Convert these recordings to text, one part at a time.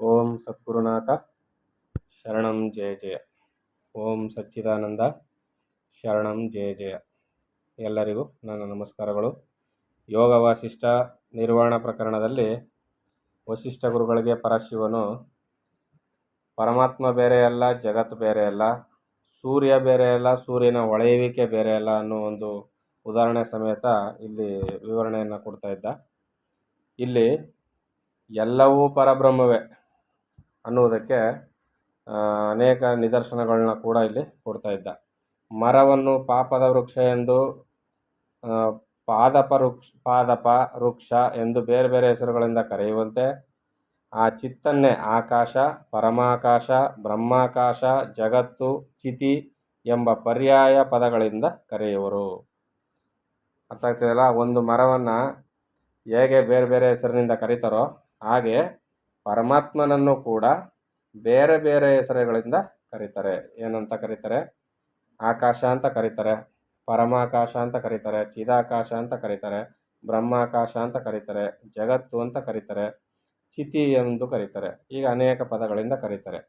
ಓಂ ಸದ್ಗುರುನಾಥ ಶರಣಂ ಜಯ ಜಯ. ಓಂ ಸಚ್ಚಿದಾನಂದ ಶರಣಂ ಜಯ ಜಯ. ಎಲ್ಲರಿಗೂ ನನ್ನ ನಮಸ್ಕಾರಗಳು. ಯೋಗ ವಾಸಿಷ್ಠ ನಿರ್ವಾಣ ಪ್ರಕರಣದಲ್ಲಿ ವಸಿಷ್ಠ ಗುರುಗಳಿಗೆ ಪರಶಿವನು ಪರಮಾತ್ಮ ಬೇರೆ ಅಲ್ಲ, ಜಗತ್ತು ಬೇರೆ ಅಲ್ಲ, ಸೂರ್ಯ ಬೇರೆ ಅಲ್ಲ, ಸೂರ್ಯನ ಹೊಳೆಯುವಿಕೆ ಬೇರೆ ಅಲ್ಲ ಅನ್ನೋ ಒಂದು ಉದಾಹರಣೆ ಸಮೇತ ಇಲ್ಲಿ ವಿವರಣೆಯನ್ನು ಕೊಡ್ತಾ ಇದ್ದ. ಇಲ್ಲಿ ಎಲ್ಲವೂ ಪರಬ್ರಹ್ಮವೇ ಅನ್ನುವುದಕ್ಕೆ ಅನೇಕ ನಿದರ್ಶನಗಳನ್ನ ಕೂಡ ಇಲ್ಲಿ ಕೊಡ್ತಾ ಇದ್ದ. ಮರವನ್ನು ಪಾಪದ ವೃಕ್ಷ ಎಂದು, ಪಾದಪ ವೃಕ್ಷ ಎಂದು ಬೇರೆ ಬೇರೆ ಹೆಸರುಗಳಿಂದ ಕರೆಯುವಂತೆ, ಆ ಚಿತ್ತನ್ನೇ ಆಕಾಶ, ಪರಮಾಕಾಶ, ಬ್ರಹ್ಮಾಕಾಶ, ಜಗತ್ತು, ಚಿತಿ ಎಂಬ ಪರ್ಯಾಯ ಪದಗಳಿಂದ ಕರೆಯುವರು. ಅರ್ಥ ಆಗ್ತಿದೆಯಲ್ಲ? ಒಂದು ಮರವನ್ನು ಹೇಗೆ ಬೇರೆ ಬೇರೆ ಹೆಸರಿನಿಂದ ಕರೀತಾರೋ ಹಾಗೆ ಪರಮಾತ್ಮನನ್ನು ಕೂಡ ಬೇರೆ ಬೇರೆ ಹೆಸರುಗಳಿಂದ ಕರೀತಾರೆ. ಏನಂತ ಕರೀತಾರೆ? ಆಕಾಶ ಅಂತ ಕರೀತಾರೆ, ಪರಮಾಕಾಶ ಅಂತ ಕರೀತಾರೆ, ಚಿದಾಕಾಶ ಅಂತ ಕರೀತಾರೆ, ಬ್ರಹ್ಮಾಕಾಶ ಅಂತ ಕರೀತಾರೆ, ಜಗತ್ತು ಅಂತ ಕರೀತಾರೆ, ಚಿತಿ ಎಂದು ಕರೀತಾರೆ. ಈಗ ಅನೇಕ ಪದಗಳಿಂದ ಕರೀತಾರೆ.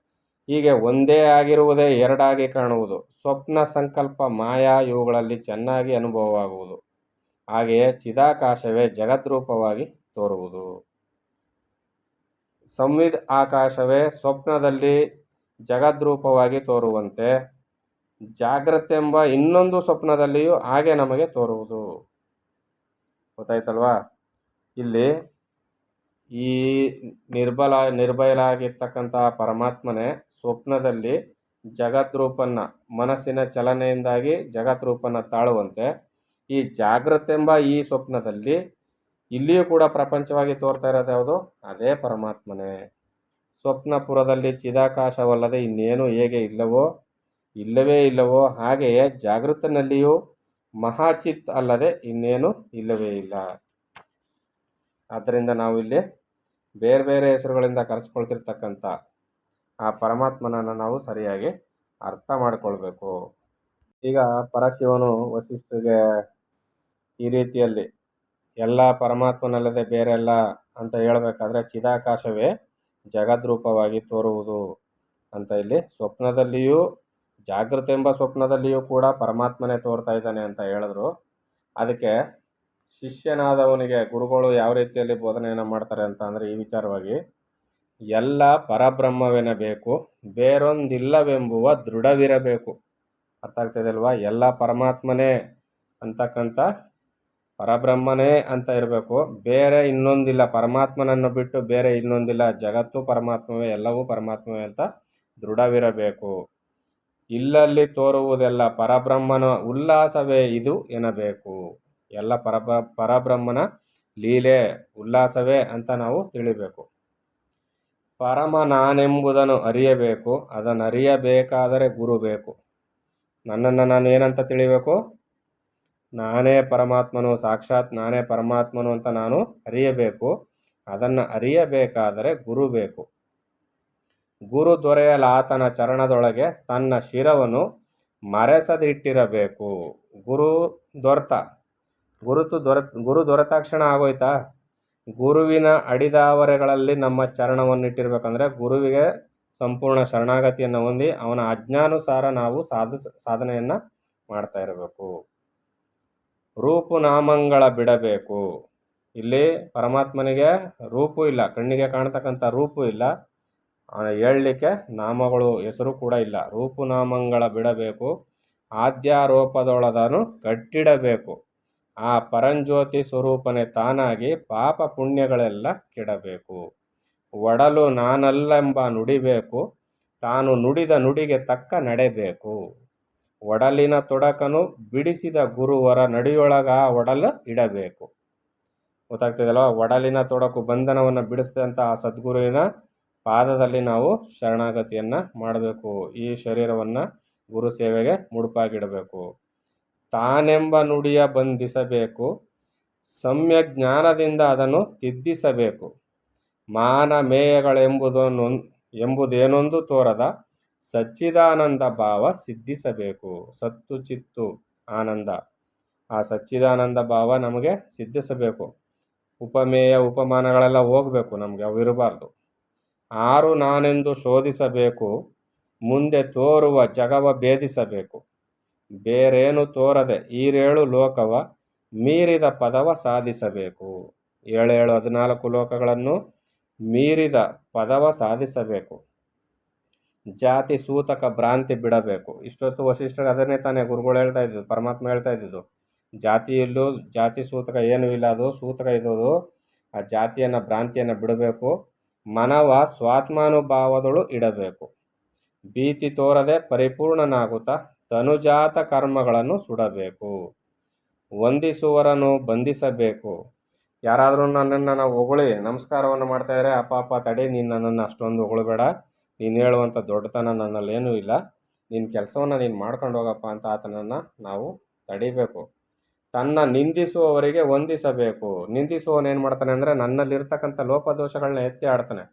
ಹೀಗೆ ಒಂದೇ ಆಗಿರುವುದೇ ಎರಡಾಗಿ ಕಾಣುವುದು, ಸ್ವಪ್ನ, ಸಂಕಲ್ಪ, ಮಾಯಾ ಇವುಗಳಲ್ಲಿ ಚೆನ್ನಾಗಿ ಅನುಭವವಾಗುವುದು. ಹಾಗೆಯೇ ಚಿದಾಕಾಶವೇ ಜಗದ್ರೂಪವಾಗಿ ತೋರುವುದು. ಸಂವಿದ್ ಆಕಾಶವೇ ಸ್ವಪ್ನದಲ್ಲಿ ಜಗದ್ರೂಪವಾಗಿ ತೋರುವಂತೆ ಜಾಗ್ರತೆಂಬ ಇನ್ನೊಂದು ಸ್ವಪ್ನದಲ್ಲಿಯೂ ಹಾಗೆ ನಮಗೆ ತೋರುವುದು. ಗೊತ್ತಾಯ್ತಲ್ವಾ? ಇಲ್ಲಿ ಈ ನಿರ್ಭಯಲಾಗಿರ್ತಕ್ಕಂತಹ ಪರಮಾತ್ಮನೇ ಸ್ವಪ್ನದಲ್ಲಿ ಜಗದ್ರೂಪನ್ನ, ಮನಸ್ಸಿನ ಚಲನೆಯಿಂದಾಗಿ ಜಗದ್ರೂಪನ್ನ ತಾಳುವಂತೆ ಈ ಜಾಗ್ರತೆಂಬ ಈ ಸ್ವಪ್ನದಲ್ಲಿ ಇಲ್ಲಿಯೂ ಕೂಡ ಪ್ರಪಂಚವಾಗಿ ತೋರ್ತಾ ಇರೋದು ಯಾವುದು? ಅದೇ ಪರಮಾತ್ಮನೇ. ಸ್ವಪ್ನಪುರದಲ್ಲಿ ಚಿದಾಕಾಶವಲ್ಲದೆ ಇನ್ನೇನು ಹೇಗೆ ಇಲ್ಲವೇ ಇಲ್ಲವೋ ಹಾಗೆಯೇ ಜಾಗೃತನಲ್ಲಿಯೂ ಮಹಾಚಿತ್ ಅಲ್ಲದೆ ಇನ್ನೇನು ಇಲ್ಲವೇ ಇಲ್ಲ. ಆದ್ದರಿಂದ ನಾವು ಇಲ್ಲಿ ಬೇರೆ ಬೇರೆ ಹೆಸರುಗಳಿಂದ ಕರೆಸ್ಕೊಳ್ತಿರ್ತಕ್ಕಂಥ ಆ ಪರಮಾತ್ಮನನ್ನು ನಾವು ಸರಿಯಾಗಿ ಅರ್ಥ ಮಾಡಿಕೊಳ್ಬೇಕು. ಈಗ ಪರಶಿವನು ವಸಿಷ್ಠರಿಗೆ ಈ ರೀತಿಯಲ್ಲಿ ಎಲ್ಲ ಪರಮಾತ್ಮನಲ್ಲದೆ ಬೇರೆ ಅಲ್ಲ ಅಂತ ಹೇಳಬೇಕಾದ್ರೆ ಚಿದಾಕಾಶವೇ ಜಗದ್ರೂಪವಾಗಿ ತೋರುವುದು ಅಂತ ಇಲ್ಲಿ ಸ್ವಪ್ನದಲ್ಲಿಯೂ, ಜಾಗೃತ ಎಂಬ ಸ್ವಪ್ನದಲ್ಲಿಯೂ ಕೂಡ ಪರಮಾತ್ಮನೇ ತೋರ್ತಾ ಇದ್ದಾನೆ ಅಂತ ಹೇಳಿದ್ರು. ಅದಕ್ಕೆ ಶಿಷ್ಯನಾದವನಿಗೆ ಗುರುಗಳು ಯಾವ ರೀತಿಯಲ್ಲಿ ಬೋಧನೆಯನ್ನು ಮಾಡ್ತಾರೆ ಅಂತ ಅಂದರೆ ಈ ವಿಚಾರವಾಗಿ, ಎಲ್ಲ ಪರಬ್ರಹ್ಮವೆನಬೇಕು, ಬೇರೊಂದಿಲ್ಲವೆಂಬುವ ದೃಢವಿರಬೇಕು. ಅರ್ಥ ಆಗ್ತದೆ ಅಲ್ವಾ? ಎಲ್ಲ ಪರಮಾತ್ಮನೇ ಅಂತಕ್ಕಂಥ ಪರಬ್ರಹ್ಮನೇ ಅಂತ ಇರಬೇಕು, ಬೇರೆ ಇನ್ನೊಂದಿಲ್ಲ, ಪರಮಾತ್ಮನನ್ನು ಬಿಟ್ಟು ಬೇರೆ ಇನ್ನೊಂದಿಲ್ಲ, ಜಗತ್ತು ಪರಮಾತ್ಮವೇ, ಎಲ್ಲವೂ ಪರಮಾತ್ಮವೇ ಅಂತ ದೃಢವಿರಬೇಕು. ಇಲ್ಲಲ್ಲಿ ತೋರುವುದೆಲ್ಲ ಪರಬ್ರಹ್ಮನ ಉಲ್ಲಾಸವೇ ಇದು ಎನ್ನಬೇಕು. ಎಲ್ಲ ಪರಬ್ರಹ್ಮನ ಲೀಲೆ, ಉಲ್ಲಾಸವೇ ಅಂತ ನಾವು ತಿಳಿಬೇಕು. ಪರಮ ನಾನೆಂಬುದನ್ನು ಅರಿಯಬೇಕು, ಅದನ್ನು ಅರಿಯಬೇಕಾದರೆ ಗುರು ಬೇಕು. ನನ್ನನ್ನು ನಾನು ಏನಂತ ತಿಳಿಬೇಕು? ನಾನೇ ಪರಮಾತ್ಮನು, ಸಾಕ್ಷಾತ್ ನಾನೇ ಪರಮಾತ್ಮನು ಅಂತ ನಾನು ಅರಿಯಬೇಕು. ಅದನ್ನು ಅರಿಯಬೇಕಾದರೆ ಗುರು ಬೇಕು. ಗುರು ದೊರೆಯಲಾತನ ಚರಣದೊಳಗೆ ತನ್ನ ಶಿರವನ್ನು ಮರೆಸದಿಟ್ಟಿರಬೇಕು. ಗುರು ದೊರೆತಾಕ್ಷಣ ಆಗೋಯ್ತಾ? ಗುರುವಿನ ಅಡಿದಾವರೆಗಳಲ್ಲಿ ನಮ್ಮ ಚರಣವನ್ನು ಇಟ್ಟಿರ್ಬೇಕಂದ್ರೆ ಗುರುವಿಗೆ ಸಂಪೂರ್ಣ ಶರಣಾಗತಿಯನ್ನು ಹೊಂದಿ ಅವನ ಆಜ್ಞಾನುಸಾರ ನಾವು ಸಾಧನೆಯನ್ನು ಮಾಡ್ತಾ ಇರಬೇಕು. ರೂಪುನಾಮಗಳ ಬಿಡಬೇಕು. ಇಲ್ಲಿ ಪರಮಾತ್ಮನಿಗೆ ರೂಪು ಇಲ್ಲ, ಕಣ್ಣಿಗೆ ಕಾಣ್ತಕ್ಕಂಥ ರೂಪು ಇಲ್ಲ, ಹೇಳಲಿಕ್ಕೆ ನಾಮಗಳು, ಹೆಸರು ಕೂಡ ಇಲ್ಲ. ರೂಪುನಾಮಗಳ ಬಿಡಬೇಕು. ಆದ್ಯಾರೋಪದೊಳದನು ಕಟ್ಟಿಡಬೇಕು. ಆ ಪರಂಜ್ಯೋತಿ ಸ್ವರೂಪನೇ ತಾನಾಗಿ ಪಾಪ ಪುಣ್ಯಗಳೆಲ್ಲ ಕೆಡಬೇಕು. ಒಡಲು ನಾನಲ್ಲೆಂಬ ನುಡಿಬೇಕು, ತಾನು ನುಡಿದ ನುಡಿಗೆ ತಕ್ಕ ನಡೆಬೇಕು. ಒಡಲಿನ ತೊಡಕನು ಬಿಡಿಸಿದ ಗುರುವರ ನಡಿಯೊಳಗ ಒಡಲು ಇಡಬೇಕು. ಗೊತ್ತಾಗ್ತದಲ್ವ? ಒಡಲಿನ ತೊಡಕು, ಬಂಧನವನ್ನು ಬಿಡಿಸಿದಂಥ ಆ ಸದ್ಗುರುವಿನ ಪಾದದಲ್ಲಿ ನಾವು ಶರಣಾಗತಿಯನ್ನು ಮಾಡಬೇಕು. ಈ ಶರೀರವನ್ನು ಗುರು ಸೇವೆಗೆ ಮುಡುಪಾಗಿಡಬೇಕು. ತಾನೆಂಬ ನುಡಿಯ ಬಂಧಿಸಬೇಕು, ಸಮ್ಯಕ್ ಜ್ಞಾನದಿಂದ ಅದನ್ನು ತಿದ್ದಿಸಬೇಕು. ಮಾನ ಮೇಯಗಳೆಂಬುದೇನೊಂದು ತೋರದ ಸಚ್ಚಿದಾನಂದ ಭಾವ ಸಿದ್ಧಿಸಬೇಕು. ಸತ್ತು ಚಿತ್ತು ಆನಂದ, ಆ ಸಚ್ಚಿದಾನಂದ ಭಾವ ನಮಗೆ ಸಿದ್ಧಿಸಬೇಕು. ಉಪಮೇಯ ಉಪಮಾನಗಳೆಲ್ಲ ಹೋಗಬೇಕು, ನಮಗೆ ಅವು ಇರಬಾರ್ದು. ಆರು ನಾನೆಂದು ಶೋಧಿಸಬೇಕು, ಮುಂದೆ ತೋರುವ ಜಗವ ಭೇದಿಸಬೇಕು. ಬೇರೇನು ತೋರದೆ ಈರೇಳು ಲೋಕವ ಮೀರಿದ ಪದವ ಸಾಧಿಸಬೇಕು. 14 ಲೋಕಗಳನ್ನು ಮೀರಿದ ಪದವ ಸಾಧಿಸಬೇಕು. ಜಾತಿ ಸೂತಕ ಭ್ರಾಂತಿ ಬಿಡಬೇಕು. ಇಷ್ಟೊತ್ತು ವಸಿಷ್ಠರು ಅದನ್ನೇ ತಾನೇ ಗುರುಗಳು ಹೇಳ್ತಾ ಇದ್ದಿದ್ದು, ಪರಮಾತ್ಮ ಹೇಳ್ತಾ ಇದ್ದಿದ್ದು. ಜಾತಿ ಸೂತಕ ಏನೂ ಇಲ್ಲ, ಅದು ಸೂತಕ ಇರೋದು. ಆ ಜಾತಿಯನ್ನು ಭ್ರಾಂತಿಯನ್ನು ಬಿಡಬೇಕು. ಮನವ ಸ್ವಾತ್ಮಾನುಭಾವದಳು ಇಡಬೇಕು. ಭೀತಿ ತೋರದೆ ಪರಿಪೂರ್ಣನಾಗುತ್ತಾ ತನುಜಾತ ಕರ್ಮಗಳನ್ನು ಸುಡಬೇಕು. ವಂದಿಸುವರನ್ನು ಬಂಧಿಸಬೇಕು. ಯಾರಾದರೂ ನನ್ನನ್ನು ಹೊಗಳಿ ನಮಸ್ಕಾರವನ್ನು ಮಾಡ್ತಾಯಿದ್ರೆ, ಅಪ್ಪ ತಡಿ, ನೀನು ನನ್ನನ್ನು ಅಷ್ಟೊಂದು ಹೊಗಳಬೇಡ, ನೀನು ಹೇಳುವಂಥ ದೊಡ್ಡತನ ನನ್ನಲ್ಲೇನೂ ಇಲ್ಲ, ನಿನ್ನ ಕೆಲಸವನ್ನು ನೀನು ಮಾಡ್ಕೊಂಡು ಹೋಗಪ್ಪ ಅಂತ ಆತನನ್ನು ನಾವು ತಡಿಬೇಕು. ತನ್ನ ನಿಂದಿಸುವವರಿಗೆ ವಂದಿಸಬೇಕು. ನಿಂದಿಸುವವನು ಏನು ಮಾಡ್ತಾನೆ ಅಂದರೆ, ನನ್ನಲ್ಲಿರ್ತಕ್ಕಂಥ ಲೋಪದೋಷಗಳನ್ನ ಎತ್ತಿ ಆಡ್ತಾನೆ.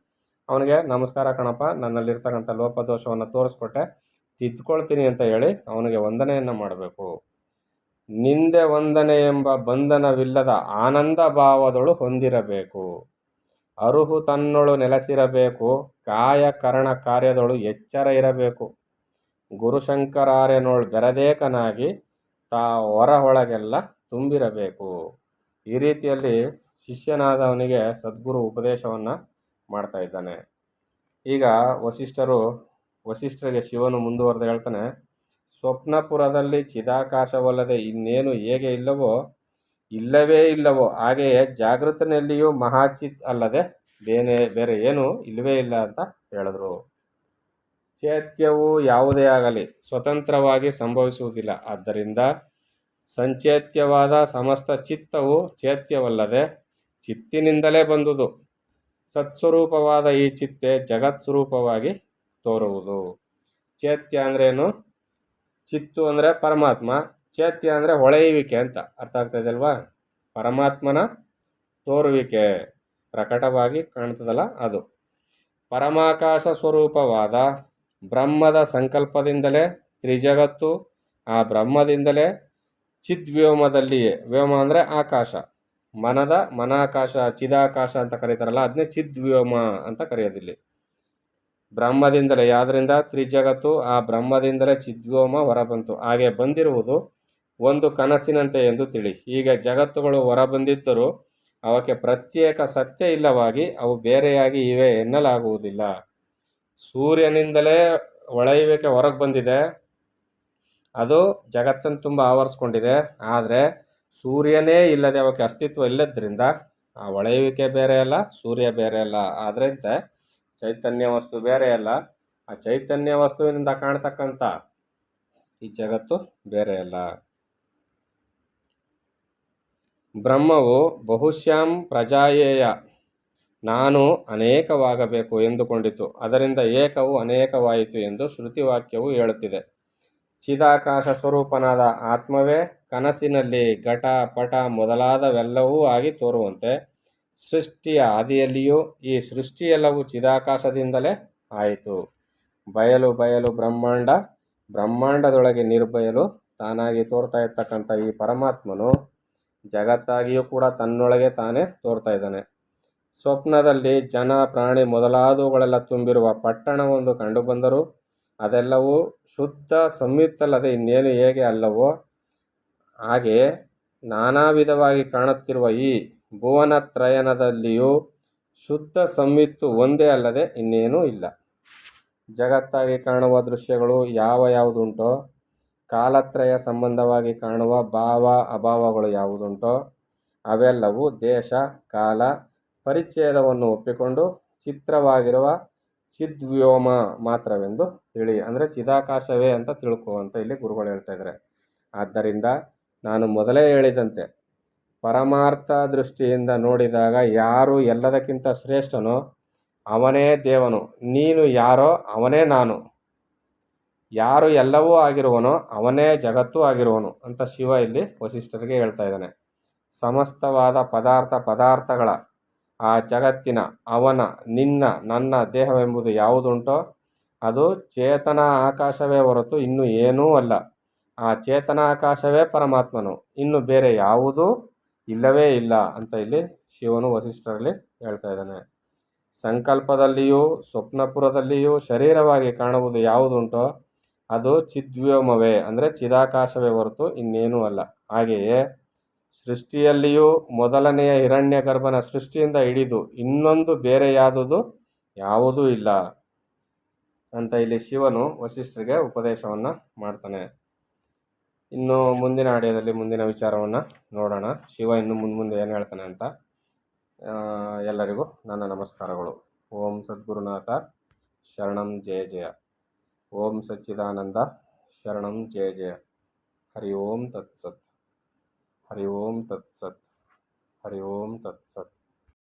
ಅವನಿಗೆ ನಮಸ್ಕಾರ ಕಣಪ್ಪ, ನನ್ನಲ್ಲಿರ್ತಕ್ಕಂಥ ಲೋಪದೋಷವನ್ನು ತೋರಿಸ್ಕೊಟ್ಟೆ, ತಿದ್ದುಕೊಳ್ತೀನಿ ಅಂತ ಹೇಳಿ ಅವನಿಗೆ ವಂದನೆಯನ್ನು ಮಾಡಬೇಕು. ನಿಂದೆ ವಂದನೆ ಎಂಬ ಬಂಧನವಿಲ್ಲದ ಆನಂದ ಭಾವದಳು ಹೊಂದಿರಬೇಕು. ಅರುಹು ತನ್ನೊಳು ನೆಲೆಸಿರಬೇಕು. ಕಾಯ ಕರಣ ಕಾರ್ಯದೊಳು ಎಚ್ಚರ ಇರಬೇಕು. ಗುರುಶಂಕರಾರ್ಯನೋಳು ಬೆರದೇಕನಾಗಿ ತಾ ಹೊರಹೊಳಗೆಲ್ಲ ತುಂಬಿರಬೇಕು. ಈ ರೀತಿಯಲ್ಲಿ ಶಿಷ್ಯನಾದವನಿಗೆ ಸದ್ಗುರು ಉಪದೇಶವನ್ನು ಮಾಡ್ತಾ ಇದ್ದಾನೆ. ಈಗ ವಸಿಷ್ಠರಿಗೆ ಶಿವನು ಮುಂದುವರೆದು ಹೇಳ್ತಾನೆ, ಸ್ವಪ್ನಪುರದಲ್ಲಿ ಚಿದಾಕಾಶವಲ್ಲದೆ ಇನ್ನೇನು ಹೇಗೆ ಇಲ್ಲವೇ ಇಲ್ಲವೋ ಹಾಗೆಯೇ ಜಾಗೃತನಲ್ಲಿಯೂ ಮಹಾಚಿತ್ ಅಲ್ಲದೆ ಬೇರೆ ಏನೂ ಇಲ್ಲವೇ ಇಲ್ಲ ಅಂತ ಹೇಳಿದ್ರು. ಚೈತ್ಯವು ಯಾವುದೇ ಆಗಲಿ ಸ್ವತಂತ್ರವಾಗಿ ಸಂಭವಿಸುವುದಿಲ್ಲ. ಆದ್ದರಿಂದ ಸಂಚೇತ್ಯವಾದ ಸಮಸ್ತ ಚಿತ್ತವು ಚೈತ್ಯವಲ್ಲದೆ ಚಿತ್ತಿನಿಂದಲೇ ಬಂದುದು. ಸತ್ಸ್ವರೂಪವಾದ ಈ ಚಿತ್ತೆ ಜಗತ್ಸ್ವರೂಪವಾಗಿ ತೋರುವುದು. ಚೈತ್ಯ ಅಂದ್ರೇನು? ಚಿತ್ತು ಅಂದರೆ ಪರಮಾತ್ಮ, ಚೈತ್ಯ ಅಂದರೆ ಹೊಳೆಯುವಿಕೆ ಅಂತ ಅರ್ಥ ಆಗ್ತಾ ಇದೆಯಲ್ವಾ? ಪರಮಾತ್ಮನ ತೋರುವಿಕೆ ಪ್ರಕಟವಾಗಿ ಕಾಣ್ತದಲ್ಲ ಅದು. ಪರಮಾಕಾಶ ಸ್ವರೂಪವಾದ ಬ್ರಹ್ಮದ ಸಂಕಲ್ಪದಿಂದಲೇ ತ್ರಿಜಗತ್ತು, ಆ ಬ್ರಹ್ಮದಿಂದಲೇ ಚಿದ್ವ್ಯೋಮದಲ್ಲಿಯೇ, ವ್ಯೋಮ ಅಂದರೆ ಆಕಾಶ, ಮನಾಕಾಶ, ಚಿದಾಕಾಶ ಅಂತ ಕರೀತಾರಲ್ಲ, ಅದನ್ನೇ ಚಿದ್ವ್ಯೋಮ ಅಂತ ಕರೆಯೋದಿಲ್ಲಿ. ಬ್ರಹ್ಮದಿಂದಲೇ, ಯಾವುದರಿಂದ? ತ್ರಿಜಗತ್ತು, ಆ ಬ್ರಹ್ಮದಿಂದಲೇ ಚಿದ್ವ್ಯೋಮ ಹೊರಬಂತು. ಹಾಗೆ ಬಂದಿರುವುದು ಒಂದು ಕನಸಿನಂತೆ ಎಂದು ತಿಳಿ. ಈಗ ಜಗತ್ತುಗಳು ಹೊರಬಂದಿದ್ದರೂ ಅವಕ್ಕೆ ಪ್ರತ್ಯೇಕ ಸತ್ಯ ಇಲ್ಲವಾಗಿ ಅವು ಬೇರೆಯಾಗಿ ಇವೆ ಎನ್ನಲಾಗುವುದಿಲ್ಲ. ಸೂರ್ಯನಿಂದಲೇ ಹೊಳೆಯುವಿಕೆ ಹೊರಗೆ ಬಂದಿದೆ, ಅದು ಜಗತ್ತನ್ನು ತುಂಬ ಆವರಿಸ್ಕೊಂಡಿದೆ. ಆದರೆ ಸೂರ್ಯನೇ ಇಲ್ಲದೆ ಅವಕ್ಕೆ ಅಸ್ತಿತ್ವ ಇಲ್ಲದ್ರಿಂದ ಆ ಹೊಳೆಯುವಿಕೆ ಬೇರೆ ಅಲ್ಲ, ಸೂರ್ಯ ಬೇರೆ ಅಲ್ಲ. ಆದ್ದರಿಂದ ಚೈತನ್ಯ ವಸ್ತು ಬೇರೆ ಅಲ್ಲ, ಆ ಚೈತನ್ಯ ವಸ್ತುವಿನಿಂದ ಕಾಣ್ತಕ್ಕಂಥ ಈ ಜಗತ್ತು ಬೇರೆ ಅಲ್ಲ. ಬ್ರಹ್ಮವು ಬಹುಶ್ಯಾಂ ಪ್ರಜಾಯೇಯ, ನಾನು ಅನೇಕವಾಗಬೇಕು ಎಂದುಕೊಂಡಿತು, ಅದರಿಂದ ಏಕವು ಅನೇಕವಾಯಿತು ಎಂದು ಶ್ರುತಿವಾಕ್ಯವು ಹೇಳುತ್ತಿದೆ. ಚಿದಾಕಾಶ ಸ್ವರೂಪನಾದ ಆತ್ಮವೇ ಕನಸಿನಲ್ಲಿ ಘಟ ಪಟ ಮೊದಲಾದವೆಲ್ಲವೂ ಆಗಿ ತೋರುವಂತೆ ಸೃಷ್ಟಿಯ ಆದಿಯಲ್ಲಿಯೂ ಈ ಸೃಷ್ಟಿಯೆಲ್ಲವೂ ಚಿದಾಕಾಶದಿಂದಲೇ ಆಯಿತು. ಬಯಲು ಬ್ರಹ್ಮಾಂಡದೊಳಗೆ ನಿರ್ಬಯಲು ತಾನಾಗಿ ತೋರ್ತಾ ಇರ್ತಕ್ಕಂಥ ಈ ಪರಮಾತ್ಮನು ಜಗತ್ತಾಗಿಯೂ ಕೂಡ ತನ್ನೊಳಗೆ ತಾನೇ ತೋರ್ತಾ ಇದ್ದಾನೆ. ಸ್ವಪ್ನದಲ್ಲಿ ಜನ ಪ್ರಾಣಿ ಮೊದಲಾದವುಗಳೆಲ್ಲ ತುಂಬಿರುವ ಪಟ್ಟಣವೊಂದು ಕಂಡುಬಂದರೂ ಅದೆಲ್ಲವೂ ಶುದ್ಧ ಸಂಯುಕ್ತಲ್ಲದೆ ಇನ್ನೇನು ಹೇಗೆ ಅಲ್ಲವೋ ಹಾಗೆ ನಾನಾ ವಿಧವಾಗಿ ಕಾಣುತ್ತಿರುವ ಈ ಭುವನತ್ರಯನದಲ್ಲಿಯೂ ಶುದ್ಧ ಸಂಯುಕ್ತ ಒಂದೇ ಅಲ್ಲದೆ ಇನ್ನೇನೂ ಇಲ್ಲ. ಜಗತ್ತಾಗಿ ಕಾಣುವ ದೃಶ್ಯಗಳು ಯಾವುದುಂಟೋ, ಕಾಲತ್ರಯ ಸಂಬಂಧವಾಗಿ ಕಾಣುವ ಭಾವ ಅಭಾವಗಳು ಯಾವುದುಂಟೋ ಅವೆಲ್ಲವೂ ದೇಶ ಕಾಲ ಪರಿಚ್ಛೇದವನ್ನು ಒಪ್ಪಿಕೊಂಡು ಚಿತ್ರವಾಗಿರುವ ಚಿದ್ವ್ಯೋಮ ಮಾತ್ರವೆಂದು ತಿಳಿ. ಅಂದರೆ ಚಿದಾಕಾಶವೇ ಅಂತ ತಿಳ್ಕೊ ಅಂತ ಇಲ್ಲಿ ಗುರುಗಳು ಹೇಳ್ತಾ ಇದ್ದಾರೆ. ಆದ್ದರಿಂದ ನಾನು ಮೊದಲೇ ಹೇಳಿದಂತೆ ಪರಮಾರ್ಥ ದೃಷ್ಟಿಯಿಂದ ನೋಡಿದಾಗ ಯಾರು ಎಲ್ಲದಕ್ಕಿಂತ ಶ್ರೇಷ್ಠನೋ ಅವನೇ ದೇವನು, ನೀನು ಯಾರೋ ಅವನೇ ನಾನು, ಯಾರು ಎಲ್ಲವೂ ಆಗಿರುವನೋ ಅವನೇ ಜಗತ್ತೂ ಆಗಿರುವನು ಅಂತ ಶಿವ ಇಲ್ಲಿ ವಸಿಷ್ಠರಿಗೆ ಹೇಳ್ತಾ ಇದ್ದಾನೆ. ಸಮಸ್ತವಾದ ಪದಾರ್ಥಗಳ ಆ ಜಗತ್ತಿನ ಅವನ, ನಿನ್ನ, ನನ್ನ ದೇಹವೆಂಬುದು ಯಾವುದುಂಟೋ ಅದು ಚೇತನ ಆಕಾಶವೇ ಹೊರತು ಇನ್ನು ಏನೂ ಅಲ್ಲ. ಆ ಚೇತನ ಆಕಾಶವೇ ಪರಮಾತ್ಮನು, ಇನ್ನು ಬೇರೆ ಯಾವುದೂ ಇಲ್ಲವೇ ಇಲ್ಲ ಅಂತ ಇಲ್ಲಿ ಶಿವನು ವಸಿಷ್ಠರಲ್ಲಿ ಹೇಳ್ತಾ ಇದ್ದಾನೆ. ಸಂಕಲ್ಪದಲ್ಲಿಯೂ ಸ್ವಪ್ನಪುರದಲ್ಲಿಯೂ ಶರೀರವಾಗಿ ಕಾಣುವುದು ಯಾವುದುಂಟೋ ಅದು ಚಿದ್ವ್ಯೋಮವೇ, ಅಂದರೆ ಚಿದಾಕಾಶವೇ ಹೊರತು ಇನ್ನೇನೂ ಅಲ್ಲ. ಹಾಗೆಯೇ ಸೃಷ್ಟಿಯಲ್ಲಿಯೂ ಮೊದಲನೆಯ ಹಿರಣ್ಯಗರ್ಭನ ಸೃಷ್ಟಿಯಿಂದ ಹಿಡಿದು ಇನ್ನೊಂದು ಬೇರೆಯಾದುದು ಯಾವುದೂ ಇಲ್ಲ ಅಂತ ಇಲ್ಲಿ ಶಿವನು ವಸಿಷ್ಠರಿಗೆ ಉಪದೇಶವನ್ನು ಮಾಡ್ತಾನೆ. ಇನ್ನು ಮುಂದಿನ ಆಡಿಯೋದಲ್ಲಿ ಮುಂದಿನ ವಿಚಾರವನ್ನು ನೋಡೋಣ. ಶಿವ ಇನ್ನು ಮುಂದೆ ಏನು ಹೇಳ್ತಾನೆ ಅಂತ. ಎಲ್ಲರಿಗೂ ನನ್ನ ನಮಸ್ಕಾರಗಳು. ಓಂ ಸದ್ಗುರುನಾಥ ಶರಣಂ ಜಯ ಜಯ. ಓಂ ಸಚ್ಚಿದಾನಂದ ಶರಣಂ ಜಯ ಜಯ. ಹರಿ ಓಂ ತತ್ಸತ್. ಹರಿ ಓಂ ತತ್ಸತ್. ಹರಿ ಓಂ ತತ್ಸತ್.